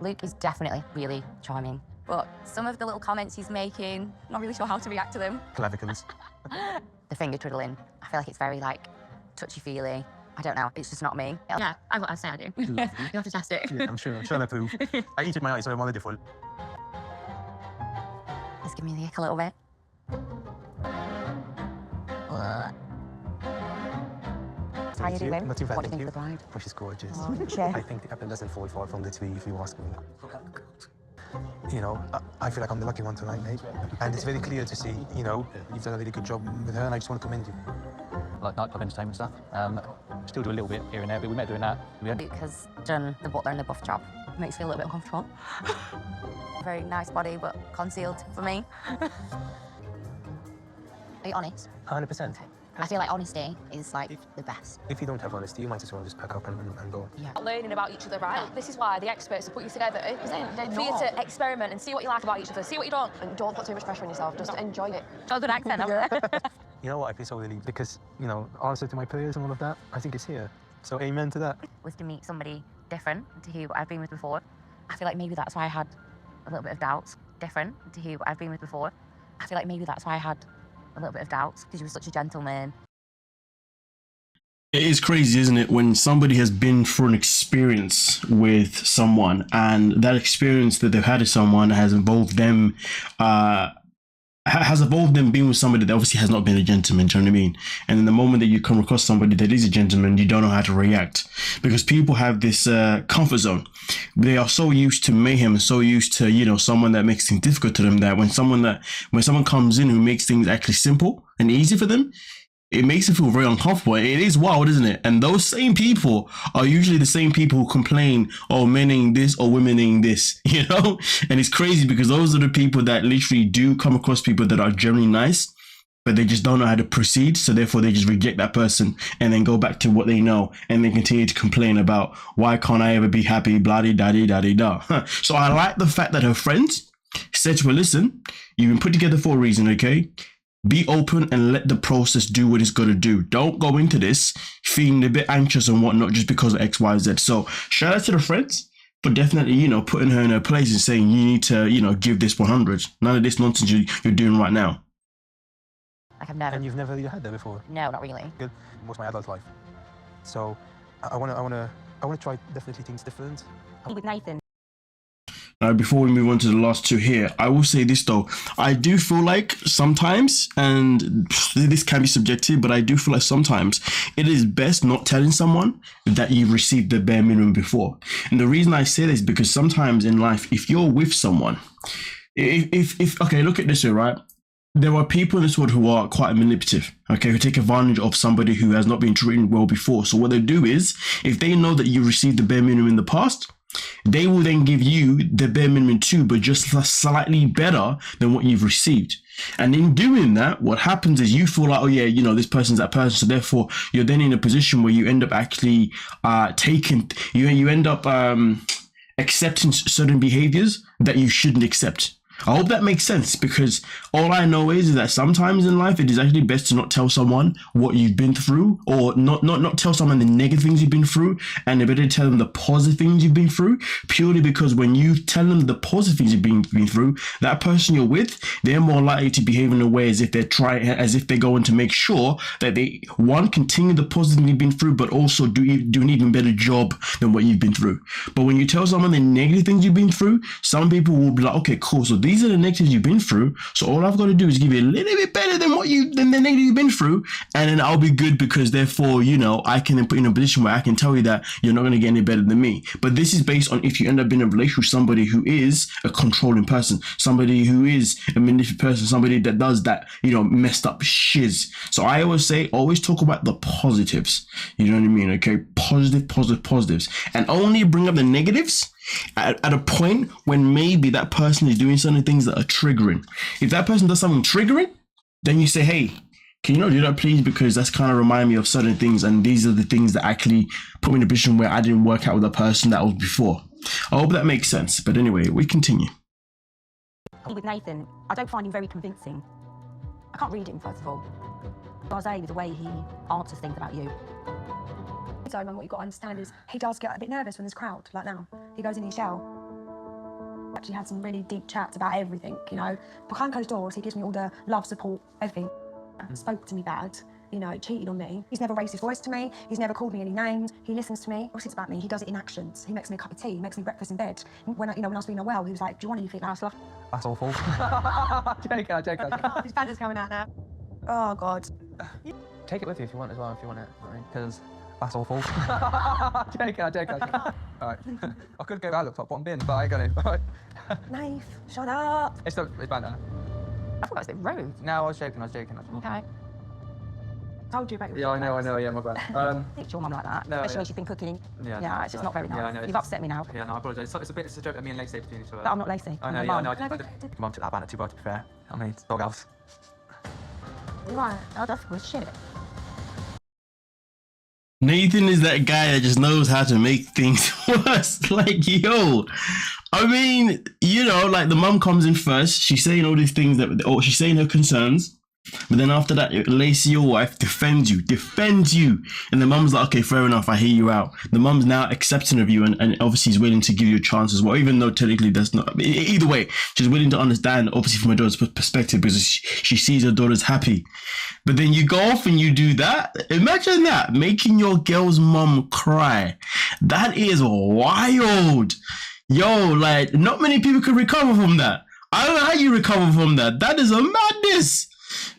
Luke is definitely really charming, but some of the little comments he's making, not really sure how to react to them. Clavicles. The finger twiddling, I feel like it's very like touchy-feely. I don't know, it's just not me. Yeah, I've got to say I do. You have to test it. Yeah, I'm sure I approve. I eat with my eyes, so I'm already full. It's giving me the ick a little bit. How are you doing? Not too bad, What do you think you. of the bride? Oh, she's gorgeous. Oh, I think the apple doesn't fall far from the tree, if you ask me. You know, I feel like I'm the lucky one tonight, mate. And it's very clear to see, you know, you've done a really good job with her, and I just want to commend you. Like nightclub entertainment stuff. Still do a little bit here and there, but we met doing that. Luke has done the butler and the buff job. Makes me feel a little bit uncomfortable. Very nice body, but concealed for me. Are you honest? 100%. Okay. I feel like honesty is like the best. If you don't have honesty, you might as well just pack up and go. Yeah. Learning about each other, right? This is why the experts have put you together. For you to experiment and see what you like about each other, see what you don't. And don't put too much pressure on yourself, just enjoy it. That was an accent. You know what, I feel so relieved because, you know, answer to my prayers and all of that, I think it's here. So amen to that. Was to meet somebody different to who I've been with before. I feel like maybe that's why I had a little bit of doubts. Different to who I've been with before. I feel like maybe that's why I had a little bit of doubts because you were such a gentleman. It is crazy, isn't it, when somebody has been through an experience with someone and that experience that they've had with someone has involved them being with somebody that obviously has not been a gentleman, do you know what I mean? And in the moment that you come across somebody that is a gentleman, you don't know how to react because people have this comfort zone. They are so used to mayhem, so used to, you know, someone that makes things difficult to them, that when someone comes in who makes things actually simple and easy for them, it makes them feel very uncomfortable. It is wild, isn't it? And those same people are usually the same people who complain, oh, men ain't this or women ain't this, you know? And it's crazy because those are the people that literally do come across people that are generally nice, but they just don't know how to proceed. So therefore they just reject that person and then go back to what they know and then continue to complain about why can't I ever be happy, blah-de-da-de-da-de-da. So I like the fact that her friends said to her, listen, you've been put together for a reason, okay? Be open and let the process do what it's got to do. Don't go into this feeling a bit anxious and whatnot just because of X, Y, Z. So shout out to the friends for definitely, you know, putting her in her place and saying you need to, you know, give this 100. None of this nonsense you're doing right now. Like I've never. And you've never really had that before? No, not really. Good. Most of my adult life. So I wanna try definitely things different. With Nathan. Before we move on to the last two here, I will say this though. I do feel like sometimes, and this can be subjective, but I do feel like sometimes it is best not telling someone that you've received the bare minimum before. And the reason I say this is because sometimes in life, if you're with someone, if okay, look at this way, right? There are people in this world who are quite manipulative, okay, who take advantage of somebody who has not been treated well before. So what they do is, if they know that you received the bare minimum in the past, they will then give you the bare minimum too, but just slightly better than what you've received. And in doing that, what happens is you feel like, oh yeah, you know, this person's that person. So therefore, you're then in a position where you end up actually you end up accepting certain behaviors that you shouldn't accept. I hope that makes sense because all I know is that sometimes in life it is actually best to not tell someone what you've been through, or not tell someone the negative things you've been through, and better to tell them the positive things you've been through, purely because when you tell them the positive things you've been through, that person you're with, they're more likely to behave in a way as if they're going to make sure that they, one, continue the positive you've been through, but also do an even better job than what you've been through. But when you tell someone the negative things you've been through, some people will be like, okay, cool, so these are the negatives you've been through, so all I've got to do is give you a little bit better than the negative you've been through, and then I'll be good because therefore, you know, I can then put you in a position where I can tell you that you're not going to get any better than me. But this is based on if you end up in a relationship with somebody who is a controlling person, somebody who is a manipulative person, somebody that does that, you know, messed up shiz. So I always say, always talk about the positives. You know what I mean? Okay, positives, and only bring up the negatives at a point when maybe that person is doing certain things that are triggering. If that person does something triggering, then you say, hey, can you not do that please, because that's kind of remind me of certain things, and these are the things that actually put me in a position where I didn't work out with a person that was before. I hope that makes sense. But anyway, we continue. With Nathan, I don't find him very convincing. I can't read him, first of all. Blasé with the way he answers things about you. So, and what you've got to understand is he does get a bit nervous when there's a crowd, like now. He goes in his shell. Actually had some really deep chats about everything, you know. Behind closed doors, he gives me all the love, support, everything. Spoke to me bad, you know, cheated on me. He's never raised his voice to me. He's never called me any names. He listens to me. Obviously, it's about me. He does it in actions. He makes me a cup of tea. He makes me breakfast in bed. When I was feeling unwell, he was like, "Do you want anything?" That's awful. I'm joking. His banter's coming out now. Oh God. Take it with you if you want as well, if you want it, because that's awful. I'm joking. All right. I could go that looks like bottom bin, but I ain't gonna. All right. Nath, shut up. It's banter. I thought that was a bit rude. No, I was joking. Okay. Told you about your. Yeah, I know. Yeah, my bad. Teach your mum like that, No, especially yeah. when she's been cooking. Yeah, Yeah, it's just not very nice. Yeah, I know. You've upset me now. Yeah, no, I apologise. It's a joke that me and Lacey between each other. But I'm not Lacey. I know, I'm yeah, I mum. know. Mum took that banter too far, to be fair. I mean, it's dog house. Right. Oh, that's good shit. Nathan is that guy that just knows how to make things worse. Like, yo, I mean, you know, like the mum comes in first. She's saying all these things she's saying her concerns. But then after that, Lacey, your wife, defends you. And the mum's like, okay, fair enough, I hear you out. The mum's now accepting of you and obviously is willing to give you a chance as well, even though technically that's not, either way, she's willing to understand, obviously from her daughter's perspective, because she sees her daughter's happy. But then you go off and you do that. Imagine that, making your girl's mum cry. That is wild. Yo, like, not many people can recover from that. I don't know how you recover from that. That is a madness.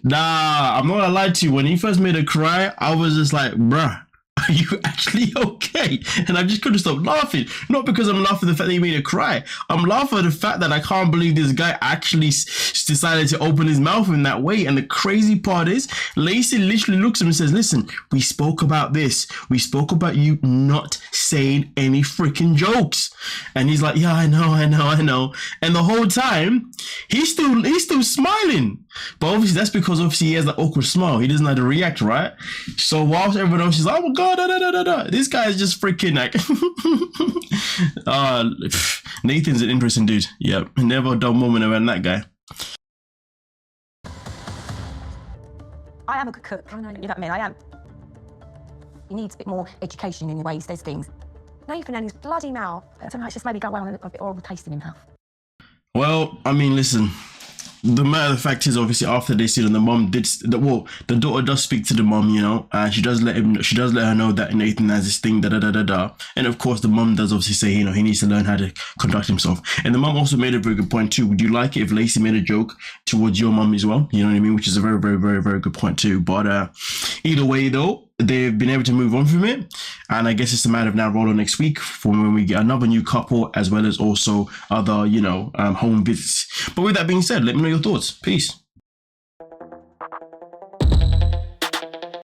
Nah, I'm not gonna lie to you. When he first made her cry, I was just like, bruh, are you actually okay? And I just couldn't stop laughing. Not because I'm laughing at the fact that he made her cry. I'm laughing at the fact that I can't believe this guy actually decided to open his mouth in that way. And the crazy part is, Lacey literally looks at him and says, listen, we spoke about this. We spoke about you not saying any freaking jokes. And he's like, yeah, I know. And the whole time, he's still smiling. But obviously that's because obviously he has that awkward smile. He doesn't know how to react, right? So whilst everyone else is like, oh my God, this guy is just freaking like, Nathan's an interesting dude. Yep, never a dull moment around that guy. I am a good cook. You know what I mean? I am. He needs a bit more education in the way he says things. Nathan and his bloody mouth. I don't know, it's just maybe go away with a bit horrible taste in his mouth. Well, I mean, listen. The matter of the fact is, obviously, after they see them, the mom the daughter does speak to the mom, you know, and she does let her know that Nathan has this thing, and of course, the mom does obviously say, you know, he needs to learn how to conduct himself. And the mom also made a very good point too. Would you like it if Lacey made a joke towards your mom as well? You know what I mean? Which is a very, very, very, very good point too. But either way, though, they've been able to move on from it, and I guess it's a matter of now rolling next week for when we get another new couple, as well as also other, you know, home visits. But with that being said, let me know your thoughts. Peace.